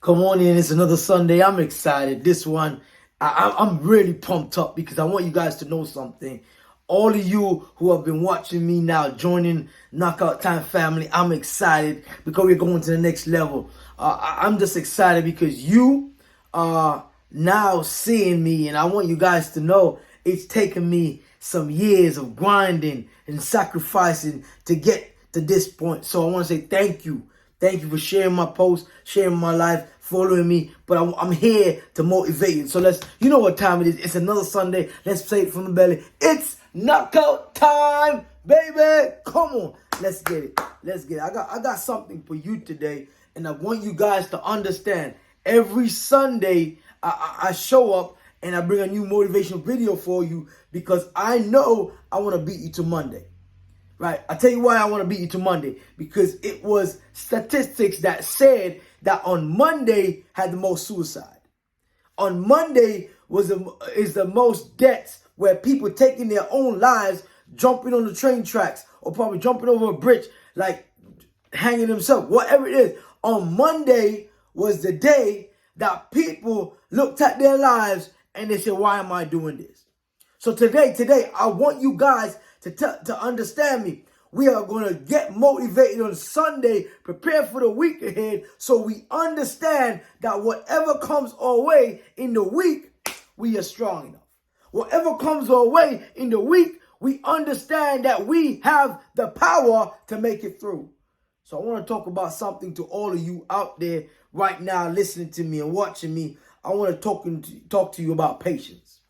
Come on in, it's another Sunday. I'm excited. This one, I'm really pumped up because I want you guys to know something. All of you who have been watching me now, joining Knockout Time family, I'm excited because we're going to the next level. I'm just excited because you are now seeing me, and I want you guys to know it's taken me some years of grinding and sacrificing to get to this point. So I want to say thank you. Thank you for sharing my posts, sharing my life, following me. But I'm here to motivate you. So you know what time it is. It's another Sunday. Let's say it from the belly. It's knockout time, baby. Come on. Let's get it. Let's get it. I got something for you today. And I want you guys to understand. Every Sunday, I show up and I bring a new motivational video for you because I know I want to beat you to Monday. Right, I tell you why I want to beat you to Monday. Because it was statistics that said that on Monday had the most suicide. On Monday is the most deaths where people taking their own lives, jumping on the train tracks, or probably jumping over a bridge, like hanging themselves, whatever it is. On Monday was the day that people looked at their lives and they said, why am I doing this? So today, I want you guys to understand me. We are going to get motivated on Sunday, prepare for the week ahead, so we understand that whatever comes our way in the week, we are strong enough. Whatever comes our way in the week, we understand that we have the power to make it through. So I want to talk about something to all of you out there right now listening to me and watching me. I want to talk to you about patience.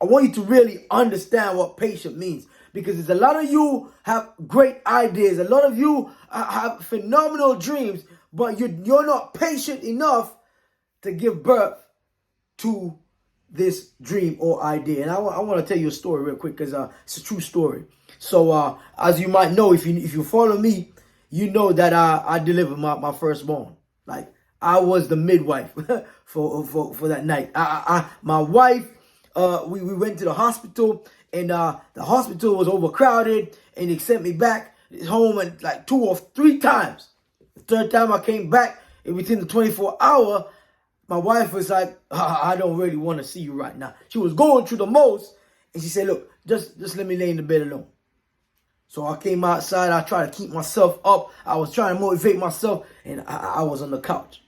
I want you to really understand what patience means. Because there's a lot of you have great ideas. A lot of you have phenomenal dreams. But you're not patient enough to give birth to this dream or idea. And I want to tell you a story real quick because it's a true story. So as you might know, if you follow me, you know that I delivered my firstborn. Like I was the midwife for that night. My wife, we went to the hospital. And the hospital was overcrowded, and they sent me back home and like 2 or 3 times. The third time I came back, and within the 24 hour, my wife was like, I don't really want to see you right now. She was going through the most, and she said, look, just let me lay in the bed alone. So I came outside. I tried to keep myself up. I was trying to motivate myself, and I was on the couch.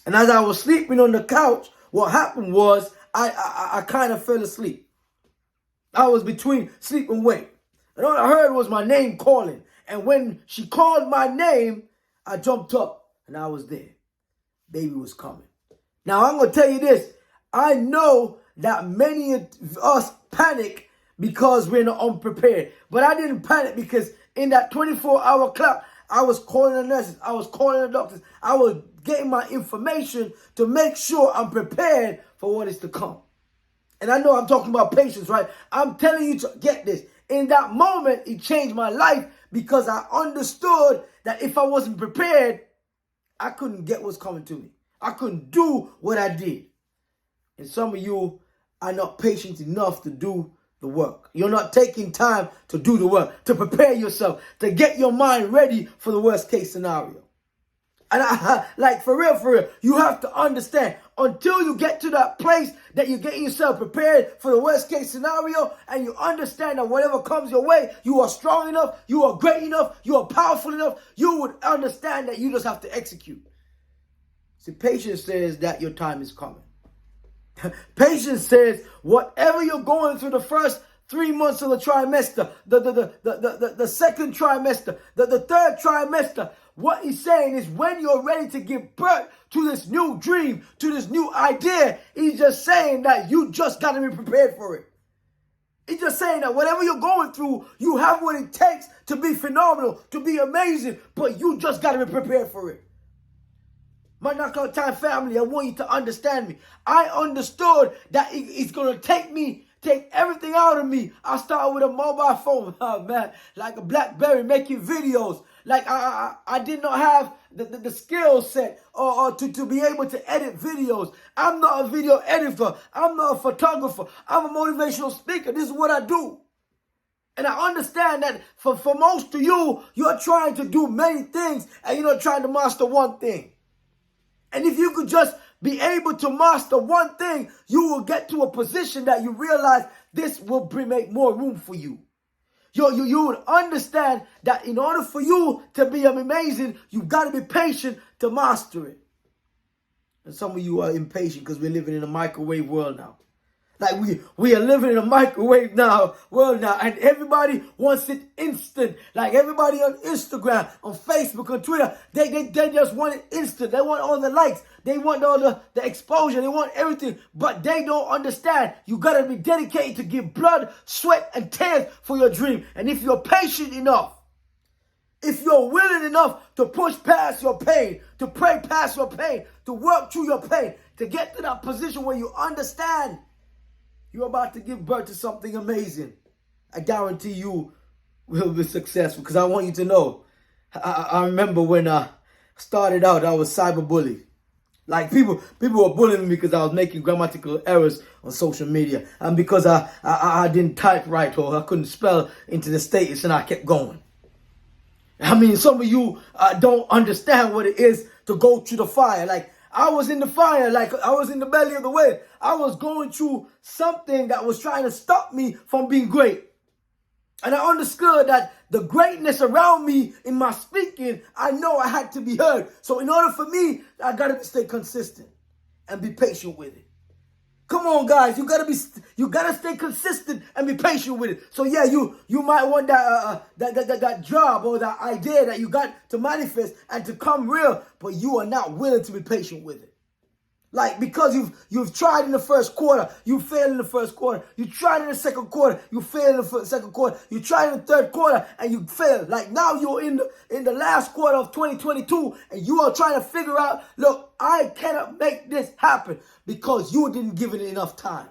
And as I was sleeping on the couch, what happened was I kind of fell asleep. I was between sleep and wake. And all I heard was my name calling. And when she called my name, I jumped up and I was there. Baby was coming. Now, I'm going to tell you this. I know that many of us panic because we're not unprepared. But I didn't panic because in that 24-hour clock, I was calling the nurses. I was calling the doctors. I was getting my information to make sure I'm prepared for what is to come. And I know I'm talking about patience, right? I'm telling you to get this. In that moment, it changed my life because I understood that if I wasn't prepared, I couldn't get what's coming to me. I couldn't do what I did. And some of you are not patient enough to do the work. You're not taking time to do the work, to prepare yourself, to get your mind ready for the worst case scenario. And like for real, you have to understand, until you get to that place that you're getting yourself prepared for the worst case scenario, and you understand that whatever comes your way, you are strong enough, you are great enough, you are powerful enough, you would understand that you just have to execute. See, patience says that your time is coming. Patience says whatever you're going through the first 3 months of the trimester, the second trimester, the third trimester, what he's saying is when you're ready to give birth to this new dream, to this new idea, he's just saying that you just got to be prepared for it. He's just saying that whatever you're going through, you have what it takes to be phenomenal, to be amazing, but you just got to be prepared for it. My Knockout Time family, I want you to understand me. I understood that it's going to take everything out of me. I started with a mobile phone, oh man, like a BlackBerry, making videos. Like I did not have the skill set or to be able to edit videos. I'm not a video editor. I'm not a photographer. I'm a motivational speaker. This is what I do. And I understand that for most of you, you're trying to do many things and you're not trying to master one thing. And if you could just be able to master one thing, you will get to a position that you realize this will make more room for you. You would understand that in order for you to be amazing, you've got to be patient to master it. And some of you are impatient because we're living in a microwave world now. Like we are living in a microwave world now, and everybody wants it instant. Like everybody on Instagram, on Facebook, on Twitter, they just want it instant. They want all the likes. They want all the exposure. They want everything. But they don't understand. You got to be dedicated to give blood, sweat, and tears for your dream. And if you're patient enough, if you're willing enough to push past your pain, to pray past your pain, to work through your pain, to get to that position where you understand you're about to give birth to something amazing, I guarantee you will be successful. Because I want you to know, I remember when I started out, I was cyberbullied. Like people were bullying me because I was making grammatical errors on social media, and because I didn't type right, or I couldn't spell into the status, and I kept going. I mean, some of you don't understand what it is to go through the fire. Like, I was in the fire, like I was in the belly of the whale. I was going through something that was trying to stop me from being great. And I understood that the greatness around me in my speaking, I know I had to be heard. So in order for me, I got to stay consistent and be patient with it. Come on, guys, you gotta stay consistent and be patient with it. So yeah, you might want that job or that idea that you got to manifest and to come real, but you are not willing to be patient with it. Like, because you've tried in the first quarter, you failed in the first quarter. You tried in the second quarter, you failed in the second quarter. You tried in the third quarter and you failed. Like, now you're in the last quarter of 2022 and you are trying to figure out, look, I cannot make this happen because you didn't give it enough time.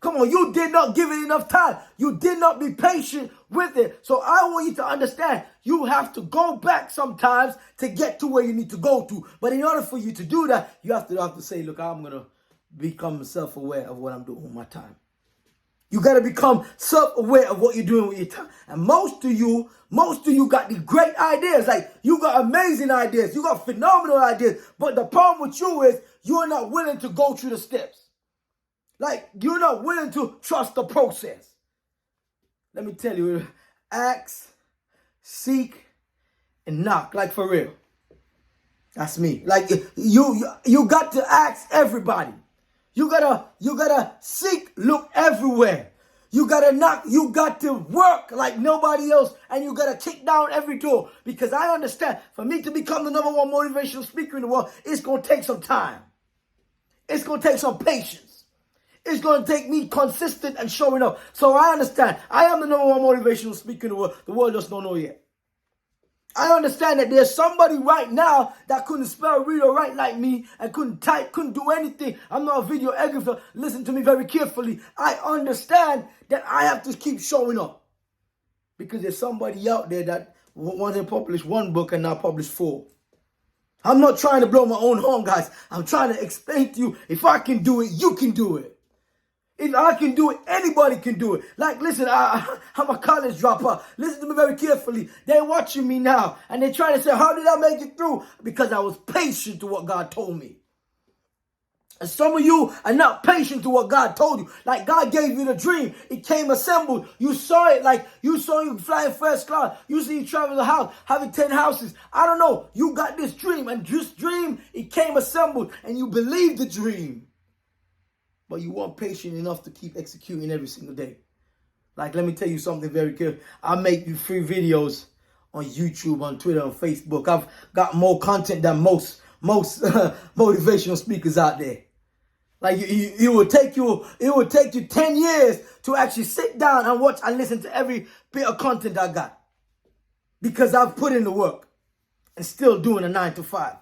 Come on, you did not give it enough time. You did not be patient with it. So I want you to understand, you have to go back sometimes to get to where you need to go to. But in order for you to do that, you have to say, look, I'm going to become self-aware of what I'm doing with my time. You got to become self-aware of what you're doing with your time. And most of you got these great ideas. Like, you got amazing ideas. You got phenomenal ideas. But the problem with you is you're not willing to go through the steps. Like, you're not willing to trust the process. Let me tell you, ask, seek, and knock. Like, for real. That's me. Like, you got to ask everybody. You gotta seek, look everywhere. You gotta knock, you got to work like nobody else, and you gotta kick down every door. Because I understand, for me to become the #1 motivational speaker in the world, it's gonna take some time. It's gonna take some patience. It's going to take me consistent and showing up. So I understand. I am the #1 motivational speaker in the world. The world just don't know yet. I understand that there's somebody right now that couldn't spell, read, or write like me and couldn't type, couldn't do anything. I'm not a videographer. Listen to me very carefully. I understand that I have to keep showing up. Because there's somebody out there that wanted to publish 1 book and now publish 4. I'm not trying to blow my own horn, guys. I'm trying to explain to you, if I can do it, you can do it. If I can do it, anybody can do it. Like, listen, I'm a college dropout. Listen to me very carefully. They're watching me now, and they're trying to say, how did I make it through? Because I was patient to what God told me. And some of you are not patient to what God told you. Like, God gave you the dream. It came assembled. You saw it. Like, you saw you flying first class. You see you travel the house, having 10 houses. I don't know. You got this dream, and this dream, it came assembled, and you believed the dream. But you weren't patient enough to keep executing every single day. Like, let me tell you something very clear. I make you free videos on YouTube, on Twitter, on Facebook. I've got more content than most motivational speakers out there. Like, it will take you 10 years to actually sit down and watch and listen to every bit of content I got. Because I've put in the work and still doing a 9 to 5.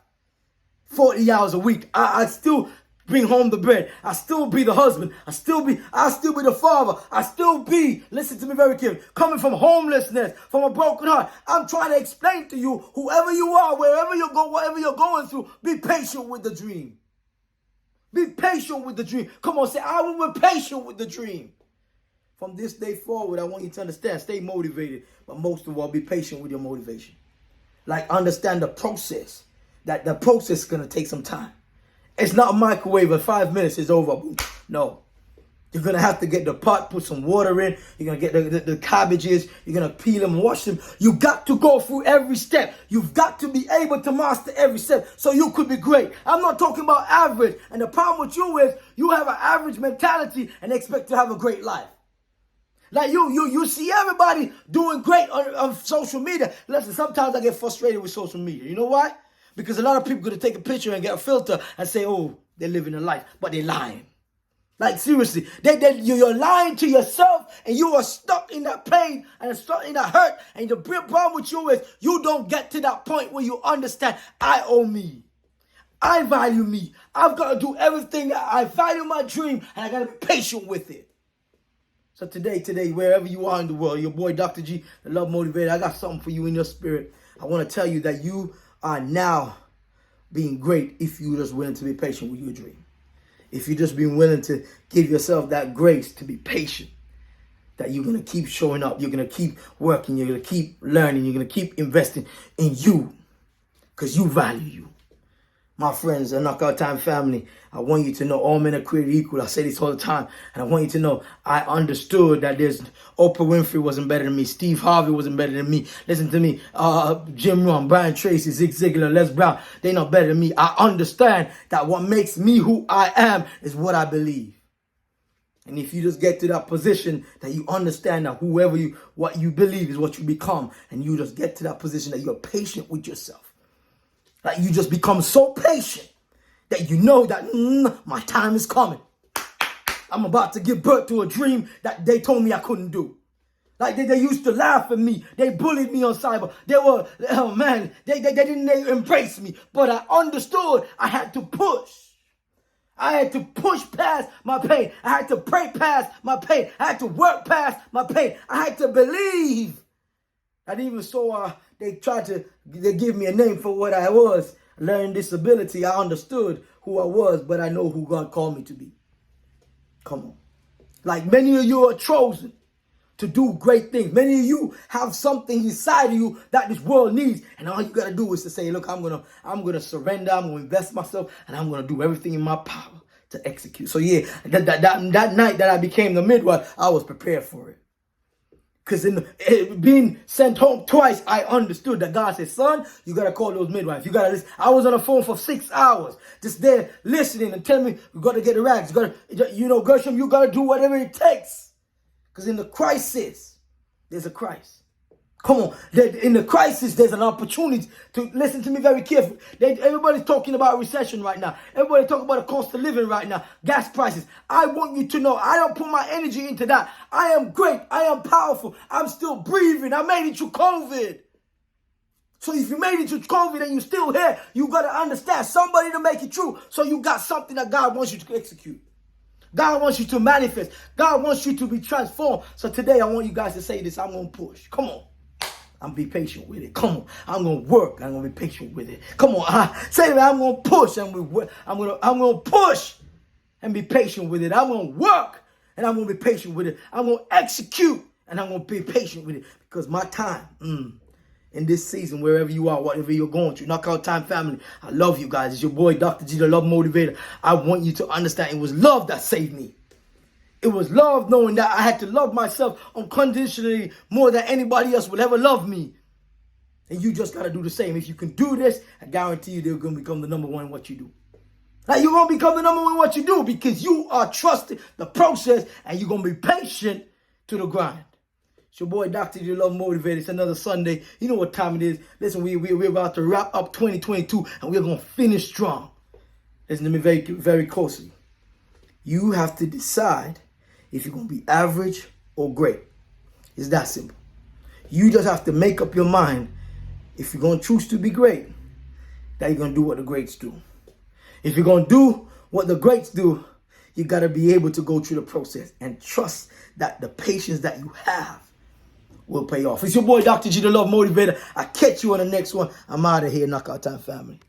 40 hours a week. I still bring home the bread. I still be the husband. I still be the father. I still be, listen to me very carefully, coming from homelessness, from a broken heart. I'm trying to explain to you, whoever you are, wherever you go, whatever you're going through, be patient with the dream. Be patient with the dream. Come on, say, I will be patient with the dream. From this day forward, I want you to understand, stay motivated, but most of all, be patient with your motivation. Like, understand the process. that the process is going to take some time. It's not a microwave, in 5 minutes it's over. No. You're going to have to get the pot, put some water in. You're going to get the cabbages. You're going to peel them, wash them. You got to go through every step. You've got to be able to master every step so you could be great. I'm not talking about average. And the problem with you is you have an average mentality and expect to have a great life. Like you see everybody doing great on social media. Listen, sometimes I get frustrated with social media. You know why? Because a lot of people going to take a picture and get a filter and say, oh, they're living a life, but they're lying. Like, seriously, you're lying to yourself, and you are stuck in that pain and stuck in that hurt. And the big problem with you is you don't get to that point where you understand, I owe me. I value me. I've got to do everything. I value my dream, and I got to be patient with it. So today, wherever you are in the world, your boy Dr. G, the Love Motivator, I got something for you in your spirit. I want to tell you that you are now being great if you're just willing to be patient with your dream. If you're just being willing to give yourself that grace to be patient, that you're going to keep showing up, you're going to keep working, you're going to keep learning, you're going to keep investing in you because you value you. My friends, the Knockout Time family, I want you to know all men are created equal. I say this all the time. And I want you to know I understood that there's Oprah Winfrey wasn't better than me. Steve Harvey wasn't better than me. Listen to me. Jim Rohn, Brian Tracy, Zig Ziglar, Les Brown, they're not better than me. I understand that what makes me who I am is what I believe. And if you just get to that position that you understand that what you believe is what you become, and you just get to that position that you're patient with yourself. Like you just become so patient that you know that my time is coming. I'm about to give birth to a dream that they told me I couldn't do. Like they used to laugh at me. They bullied me on cyber. They didn't embrace me. But I understood I had to push. I had to push past my pain. I had to pray past my pain. I had to work past my pain. I had to believe. And even so, they give me a name for what I was. Learning disability, I understood who I was, but I know who God called me to be. Come on. Like many of you are chosen to do great things. Many of you have something inside of you that this world needs. And all you got to do is to say, look, I'm gonna surrender. I'm going to invest myself, and I'm going to do everything in my power to execute. So yeah, that night that I became the midwife, I was prepared for it. Because being sent home twice, I understood that God said, son, you got to call those midwives. You got to listen. I was on the phone for 6 hours, just there listening and telling me, you got to get the rags. Gershom, you got to do whatever it takes. Because in the crisis, there's a Christ. Come on. In the crisis, there's an opportunity to listen to me very carefully. Everybody's talking about recession right now. Everybody's talking about the cost of living right now. Gas prices. I want you to know I don't put my energy into that. I am great. I am powerful. I'm still breathing. I made it through COVID. So if you made it through COVID and you're still here, you got to understand somebody to make it through. So you got something that God wants you to execute. God wants you to manifest. God wants you to be transformed. So today I want you guys to say this. I'm going to push. Come on. I'm be patient with it. Come on. I'm going to work. I'm going to be patient with it. Come on. Say that I'm going to push. I'm going to push and be patient with it. I'm going to work and I'm going to be patient with it. I'm going to execute and I'm going to be patient with it because my time in this season, wherever you are, whatever you're going through, Knockout Time family, I love you guys. It's your boy, Dr. G, the Love Motivator. I want you to understand it was love that saved me. It was love knowing that I had to love myself unconditionally more than anybody else will ever love me. And you just got to do the same. If you can do this, I guarantee you they're going to become the number one in what you do. Like you're going to become the number one in what you do because you are trusting the process and you're going to be patient to the grind. It's your boy, Dr. G, Love Motivated. It's another Sunday. You know what time it is. Listen, we're about to wrap up 2022 and we're going to finish strong. Listen to me very, very closely. You have to decide if you're going to be average or great. It's that simple. You just have to make up your mind if you're going to choose to be great, that you're going to do what the greats do. If you're going to do what the greats do, you got to be able to go through the process and trust that the patience that you have will pay off. It's your boy, Dr. G, the Love Motivator. I'll catch you on the next one. I'm out of here, Knockout Time family.